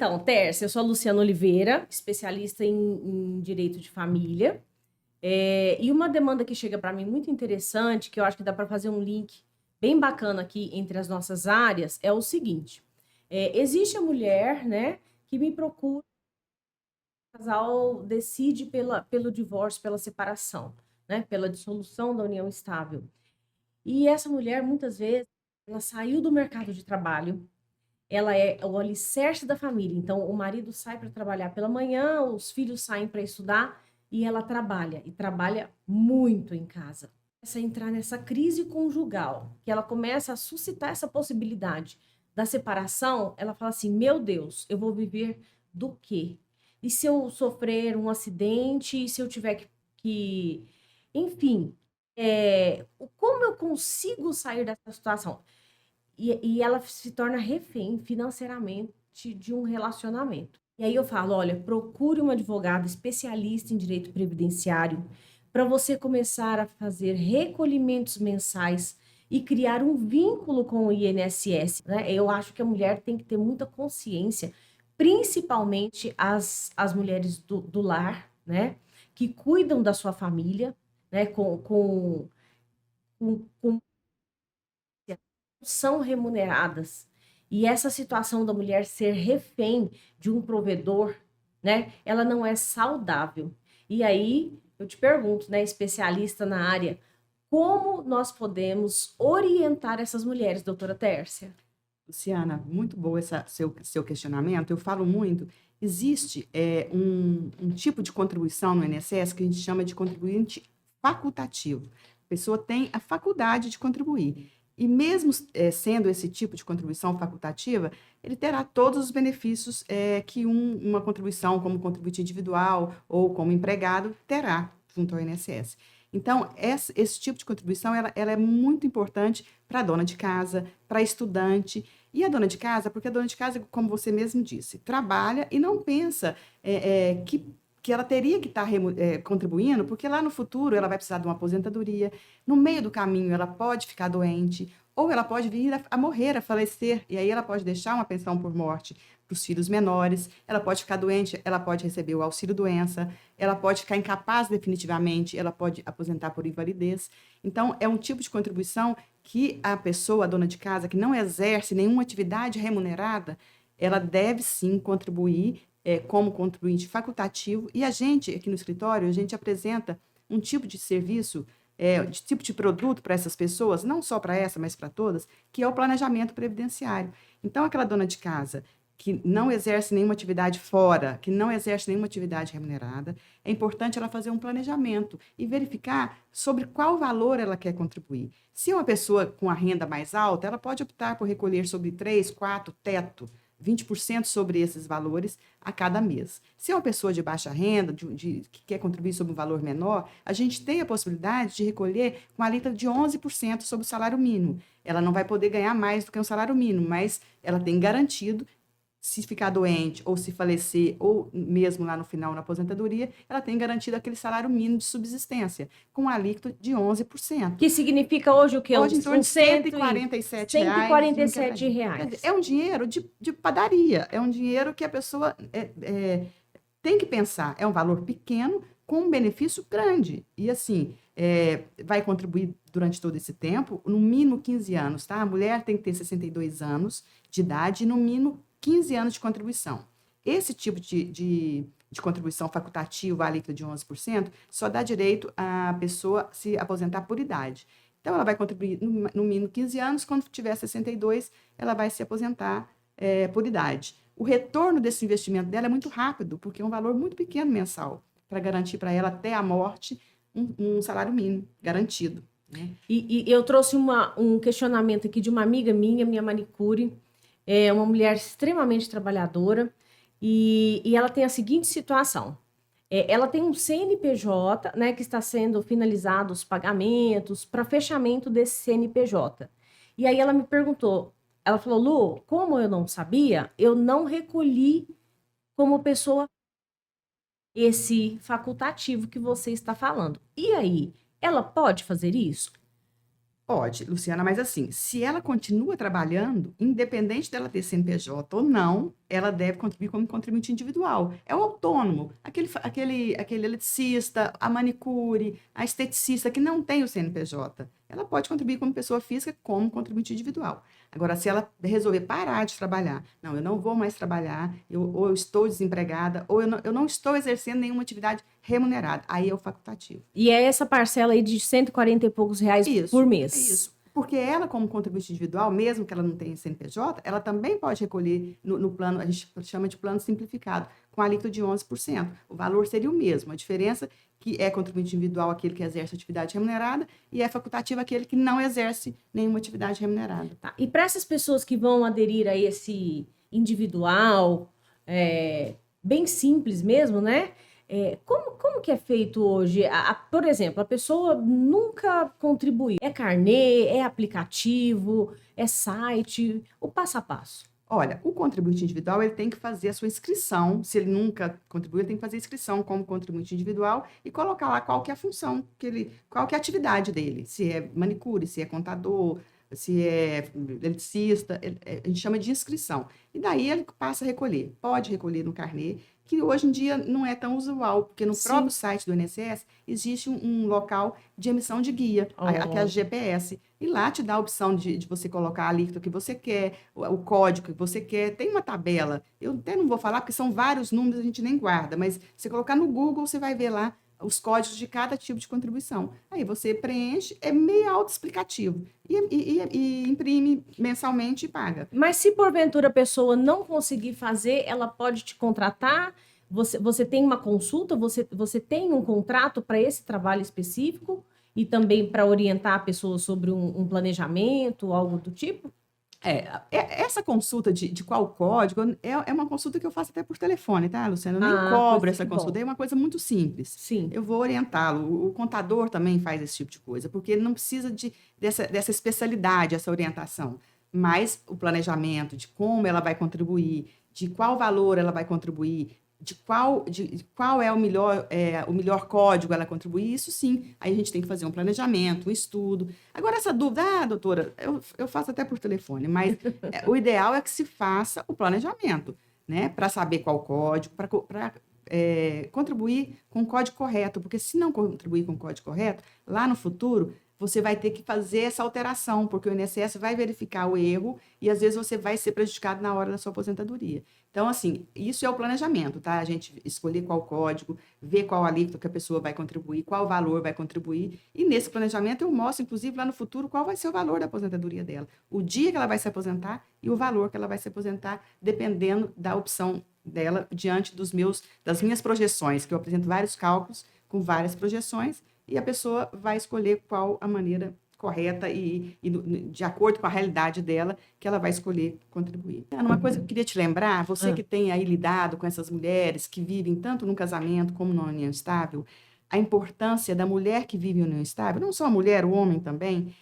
Então, Tércia, eu sou a Luciana Oliveira, especialista em direito de família. E uma demanda que chega para mim muito interessante, que eu acho que dá para fazer um link bem bacana aqui entre as nossas áreas, é o seguinte. Existe a mulher, né, que me procura, o casal decide pelo divórcio, pela separação, né, pela dissolução da união estável. E essa mulher, muitas vezes, ela saiu do mercado de trabalho, ela é o alicerce da família. Então, o marido sai para trabalhar pela manhã, os filhos saem para estudar e ela trabalha, e trabalha muito em casa. Começa a entrar nessa crise conjugal, que ela começa a suscitar essa possibilidade da separação. Ela fala assim: meu Deus, eu vou viver do quê? E se eu sofrer um acidente? E se eu tiver enfim, como eu consigo sair dessa situação? E ela se torna refém financeiramente de um relacionamento. E aí eu falo, olha, procure um advogado especialista em direito previdenciário para você começar a fazer recolhimentos mensais e criar um vínculo com o INSS, né? Eu acho que a mulher tem que ter muita consciência, principalmente as mulheres do lar, né? Que cuidam da sua família, né? Com são remuneradas. E essa situação da mulher ser refém de um provedor, né? Ela não é saudável. E aí, eu te pergunto, né, especialista na área, como nós podemos orientar essas mulheres, doutora Tércia? Luciana, muito bom esse seu questionamento. Eu falo muito. Existe um tipo de contribuição no INSS que a gente chama de contribuinte facultativo. A pessoa tem a faculdade de contribuir. E mesmo sendo esse tipo de contribuição facultativa, ele terá todos os benefícios que uma contribuição como contribuinte individual ou como empregado terá junto ao INSS. Então, esse tipo de contribuição ela é muito importante para a dona de casa, para a estudante. E a dona de casa, porque a dona de casa, como você mesmo disse, trabalha e não pensa que ela teria que estar contribuindo, porque lá no futuro ela vai precisar de uma aposentadoria, no meio do caminho ela pode ficar doente, ou ela pode vir a morrer, a falecer, e aí ela pode deixar uma pensão por morte para os filhos menores, ela pode ficar doente, ela pode receber o auxílio-doença, ela pode ficar incapaz definitivamente, ela pode aposentar por invalidez. Então, é um tipo de contribuição que a pessoa, a dona de casa, que não exerce nenhuma atividade remunerada, ela deve sim contribuir como contribuinte facultativo. E a gente, aqui no escritório, a gente apresenta um tipo de serviço, de tipo de produto para essas pessoas, não só para essa, mas para todas, que é o planejamento previdenciário. Então, aquela dona de casa que não exerce nenhuma atividade fora, que não exerce nenhuma atividade remunerada, é importante ela fazer um planejamento e verificar sobre qual valor ela quer contribuir. Se é uma pessoa com a renda mais alta, ela pode optar por recolher sobre 3, 4, teto, 20% sobre esses valores a cada mês. Se é uma pessoa de baixa renda, que quer contribuir sobre um valor menor, a gente tem a possibilidade de recolher com a alíquota de 11% sobre o salário mínimo. Ela não vai poder ganhar mais do que um salário mínimo, mas ela tem garantido, se ficar doente ou se falecer, ou mesmo lá no final na aposentadoria, ela tem garantido aquele salário mínimo de subsistência, com a alíquota de 11%. Que significa hoje o quê? Hoje, em torno de R$ 147. Quer dizer, é um dinheiro de padaria, é um dinheiro que a pessoa tem que pensar. É um valor pequeno com um benefício grande. E, assim, vai contribuir durante todo esse tempo, no mínimo 15 anos, tá? A mulher tem que ter 62 anos de idade e, no mínimo, 15 anos de contribuição. Esse tipo de contribuição facultativa, a alíquota de 11%, só dá direito à pessoa se aposentar por idade. Então, ela vai contribuir no mínimo 15 anos, quando tiver 62, ela vai se aposentar por idade. O retorno desse investimento dela é muito rápido, porque é um valor muito pequeno mensal, para garantir para ela até a morte um salário mínimo garantido. Né? E eu trouxe um questionamento aqui de uma amiga minha manicure, é uma mulher extremamente trabalhadora, e ela tem a seguinte situação. Ela tem um CNPJ, né, que está sendo finalizado os pagamentos para fechamento desse CNPJ. E aí ela me perguntou, ela falou, Lu, como eu não sabia, eu não recolhi como pessoa esse facultativo que você está falando. E aí, ela pode fazer isso? Pode, Luciana, mas assim, se ela continua trabalhando, independente dela ter CNPJ ou não, ela deve contribuir como contribuinte individual. É o autônomo, aquele eletricista, a manicure, a esteticista que não tem o CNPJ. Ela pode contribuir como pessoa física, como contribuinte individual. Agora, se ela resolver parar de trabalhar, não, eu não vou mais trabalhar, ou eu estou desempregada, ou eu não estou exercendo nenhuma atividade remunerada, aí é o facultativo. E é essa parcela aí de 140 e poucos reais por mês. É isso. Porque ela, como contribuinte individual, mesmo que ela não tenha CNPJ, ela também pode recolher no plano, a gente chama de plano simplificado, com alíquota de 11%. O valor seria o mesmo. A diferença que é contribuinte individual aquele que exerce atividade remunerada e é facultativo aquele que não exerce nenhuma atividade remunerada. Tá. E para essas pessoas que vão aderir a esse individual, bem simples mesmo, né? Como que é feito hoje? Por exemplo, a pessoa nunca contribuiu. É carnê, é aplicativo, é site, o passo a passo. Olha, o contribuinte individual ele tem que fazer a sua inscrição. Se ele nunca contribuiu, ele tem que fazer a inscrição como contribuinte individual e colocar lá qual que é a função, qual que é a atividade dele. Se é manicure, se é contador, se é eletricista, a gente chama de inscrição. E daí ele passa a recolher. Pode recolher no carnê, que hoje em dia não é tão usual, porque no próprio site do INSS existe um local de emissão de guia, que é a GPS. E lá te dá a opção de você colocar a alíquota que você quer, o código que você quer. Tem uma tabela, eu até não vou falar, porque são vários números, a gente nem guarda, mas se colocar no Google, você vai ver lá os códigos de cada tipo de contribuição. Aí você preenche, é meio autoexplicativo. E imprime mensalmente e paga. Mas se porventura a pessoa não conseguir fazer, ela pode te contratar? Você tem uma consulta? Você tem um contrato para esse trabalho específico? E também para orientar a pessoa sobre um planejamento, algo do tipo? Essa consulta de qual código é uma consulta que eu faço até por telefone, tá, Luciana? Eu nem cobro essa consulta, é uma coisa muito simples. Sim. Eu vou orientá-lo. O contador também faz esse tipo de coisa, porque ele não precisa dessa especialidade, essa orientação. Mas o planejamento de como ela vai contribuir, de qual valor ela vai contribuir, de qual é o melhor código ela contribuir, isso sim. Aí a gente tem que fazer um planejamento, um estudo. Agora, essa dúvida, doutora, eu faço até por telefone, mas o ideal é que se faça o planejamento, né? Para saber qual código, para contribuir com o código correto, porque se não contribuir com o código correto, lá no futuro, você vai ter que fazer essa alteração, porque o INSS vai verificar o erro e, às vezes, você vai ser prejudicado na hora da sua aposentadoria. Então, assim, isso é o planejamento, tá? A gente escolher qual código, ver qual alíquota que a pessoa vai contribuir, qual valor vai contribuir. E, nesse planejamento, eu mostro, inclusive, lá no futuro, qual vai ser o valor da aposentadoria dela. O dia que ela vai se aposentar e o valor que ela vai se aposentar, dependendo da opção dela, diante das minhas projeções, que eu apresento vários cálculos com várias projeções, e a pessoa vai escolher qual a maneira correta e de acordo com a realidade dela, que ela vai escolher contribuir. Uma coisa que eu queria te lembrar, você que tem aí lidado com essas mulheres que vivem tanto no casamento como na união estável, a importância da mulher que vive em união estável, não só a mulher, o homem também,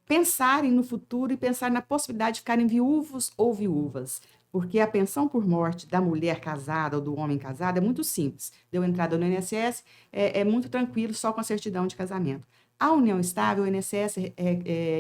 pensarem no futuro e pensar na possibilidade de ficarem viúvos ou viúvas. Porque a pensão por morte da mulher casada ou do homem casado é muito simples. Deu entrada no INSS, é muito tranquilo, só com a certidão de casamento. A união estável, o INSS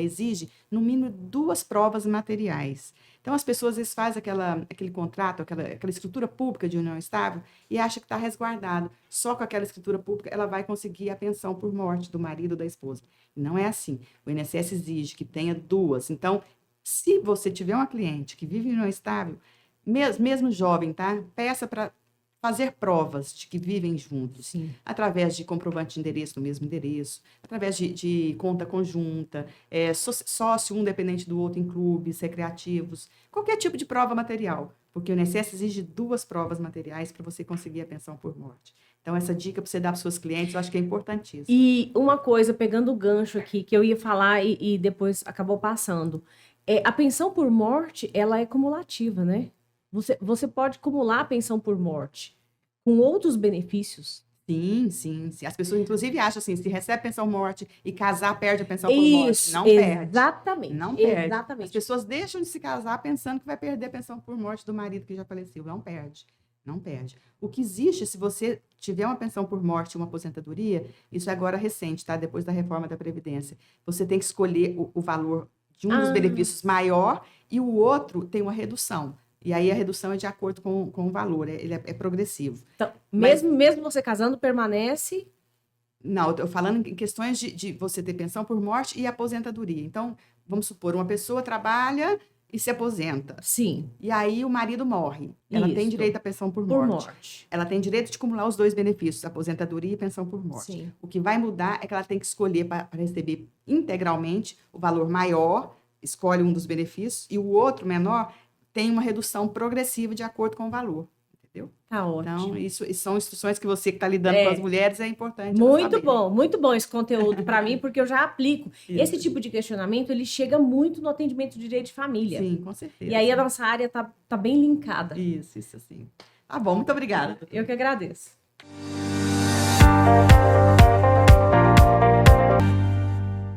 exige, no mínimo, 2 provas materiais. Então, as pessoas, às vezes, fazem aquele contrato, aquela escritura pública de união estável e acham que está resguardado. Só com aquela escritura pública, ela vai conseguir a pensão por morte do marido ou da esposa. Não é assim. O INSS exige que tenha 2. Então, se você tiver uma cliente que vive em união estável, mesmo jovem, tá? Peça para fazer provas de que vivem juntos, Sim. Através de comprovante de endereço no mesmo endereço, através de conta conjunta, sócio um dependente do outro em clubes recreativos, qualquer tipo de prova material, porque o INSS exige 2 provas materiais para você conseguir a pensão por morte. Então, essa dica para você dar para os seus clientes, eu acho que é importantíssimo. E uma coisa, pegando o gancho aqui, que eu ia falar e depois acabou passando, a pensão por morte, ela é cumulativa, né? Você pode acumular a pensão por morte com outros benefícios. Sim, sim, sim. As pessoas, inclusive, acham assim, se recebe pensão morte e casar, perde a pensão por morte. Não perde. Exatamente. Não perde. Exatamente. As pessoas deixam de se casar pensando que vai perder a pensão por morte do marido que já faleceu. Não perde. Não perde. O que existe, se você tiver uma pensão por morte e uma aposentadoria, isso é agora recente, tá? Depois da reforma da Previdência. Você tem que escolher o valor de um dos benefícios maior e o outro tem uma redução. E aí a redução é de acordo com o valor, ele é progressivo. Então, Mas- mesmo você casando, permanece... Não, eu estou falando em questões de você ter pensão por morte e aposentadoria. Então, vamos supor, uma pessoa trabalha e se aposenta. Sim, E aí o marido morre. Ela tem Isso. direito à pensão por por morte. morte. Ela tem direito de acumular os dois benefícios, aposentadoria e pensão por morte. Sim. O que vai mudar é que ela tem que escolher para receber integralmente o valor maior, escolhe um dos benefícios, e o outro menor tem uma redução progressiva de acordo com o valor. Entendeu? Tá ótimo. Então, isso são instruções que você que está lidando É. com as mulheres é importante ela Muito saber. muito bom esse conteúdo para mim, porque eu já aplico. Isso. Esse tipo de questionamento, ele chega muito no atendimento de direito de família. Sim, com certeza. E aí a nossa área tá bem linkada. Isso, sim. Tá bom, muito obrigada. Eu que agradeço.